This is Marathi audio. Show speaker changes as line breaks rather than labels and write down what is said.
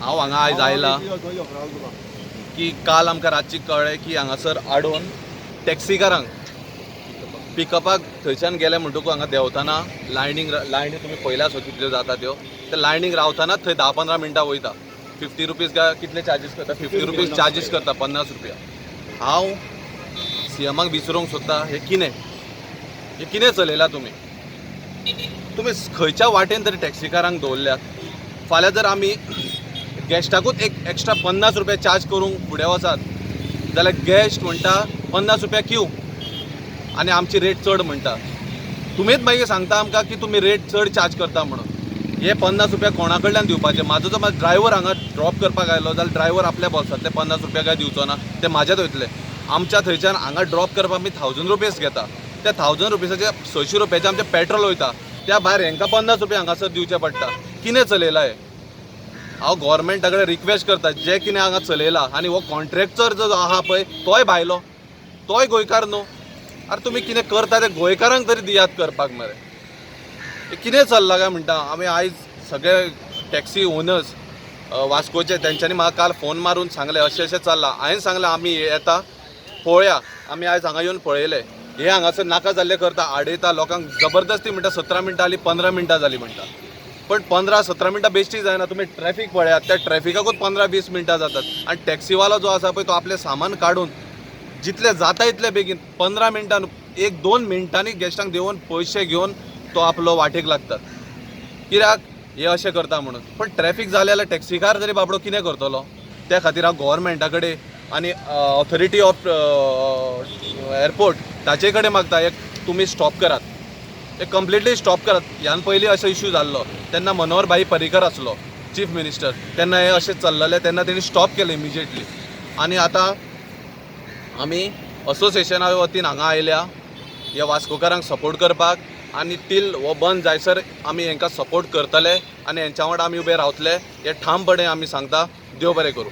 हांव हांगा आयज आयला की काल आमकां रातची कळ्ळें की हांगासर आडोवन टॅक्सीकारांक पिकअपाक थंयच्यान गेले म्हणटकूच हांगा देंवतना लायनी तुमी पयल्याच कितल्यो जाता त्यो त्या लायनीक रावतनाच थंय 10-15 मिनटां वयता. 50 रुपीज काय कितले चार्जीस करता? 50 रुपीज चार्जीस करता, 50 रुपया. हांव सीएमाक विचारूंक सोदता हे कितें चलयला तुमी खंयच्या वाटेन तरी टॅक्सीकारांक दवरल्यात. फाल्यां जर आमी गॅस्टाकूच एक एक्स्ट्रा 50 रुपया चार्ज करूंक फुडें वचात जाल्यार गॅस्ट म्हणटा 50 रुपया क्यू आनी आमची रेट चड म्हणटा. तुमीच मागीर सांगता आमकां की तुमी रेट चड चार्ज करता म्हणून. हे 50 रुपया कोणा कडल्यान दिवपाचे? म्हाजो जर ड्रायव्हर हांगा ड्रॉप करपाक आयलो जाल्यार ड्रायव्हर आपल्या बोल्सांतले 50 रुपया काय दिवचो ना, ते म्हाज्यात वयतले. आमच्या थंयच्यान हांगा ड्रॉप करपाक आमी 1000 रुपीज घेता. त्या 1000 रुपीजाचे 600 रुपयाचे आमचे पेट्रोल वयता. त्या भायर हांकां 50 रुपया हांगासर दिवचे पडटा. कितें चलयला हे? हांव गोवोरमेंटा कडेन रिक्वेस्ट करता, जें कितें हांगा चलयला आनी हो कॉन्ट्रॅक्टर जो आहा पळय तोय भायलो, तोय गोंयकार न्हू. अरे तुमी कितें करता ते गोंयकारांक तरी दियात करपाक मरे. कितें चल्लां काय म्हणटा. आमी आयज सगळे टॅक्सी ओनर्स वास्कोचे तेंच्यांनी म्हाका काल फोन मारून सांगले अशें अशें चल्लां. हांवें सांगलें आमी येता पळोवया. आमी आयज हांगा येवन पळयले. हे हांगासर नाका जाल्ले करता, आडयता लोकांक जबरदस्ती म्हणटा 17 मिनटां जालीं 15 मिनटां जालीं म्हणटा. पण 15-17 मिनटां बेश्टी जायना. तुमी ट्रॅफिक पळयात, त्या ट्रॅफिकाकूच 15-20 मिनटां जातात. आनी टॅक्सीवालो जो आसा पळय तो आपलें सामान काडून जितले जाता इतले बेगीन 15 मिनटां 1-2 मिनटांनी गॅस्टांक देंवन पयशे घेवन तो आपलो वाटेक लागतात. कित्याक? हे अशें करता म्हणून. पण ट्रॅफिक जालें जाल्यार टॅक्सीकार तरी बाबडो कितें करतलो? त्या खातीर हांव गोवोरमेंटा कडेन आनी ऑथॉरिटी ऑफ एअरपोर्ट ताचे कडेन मागता एक तुमी स्टॉप करात, एक कंप्लिटली स्टॉप करात. ह्या पयलीं असो इश्यू जाल्लो तेन्ना मनोहर भाई पर्रीकर आसलो चीफ मिनिस्टर, तेन्ना हे अशें चल्ललें तेन्ना तेणी स्टॉप केलें इमिजिएटली. आनी आतां आमी असोसिएशना वतीन हांगा आयल्या ह्या वास्कोकारांक सपोर्ट करपाक आनी टील हो बंद जायसर आमी हांकां सपोर्ट करतले आनी हांच्या वांगडा आमी उबे रावतले. हे ठामपणे आमी सांगता. देव बरें करूं.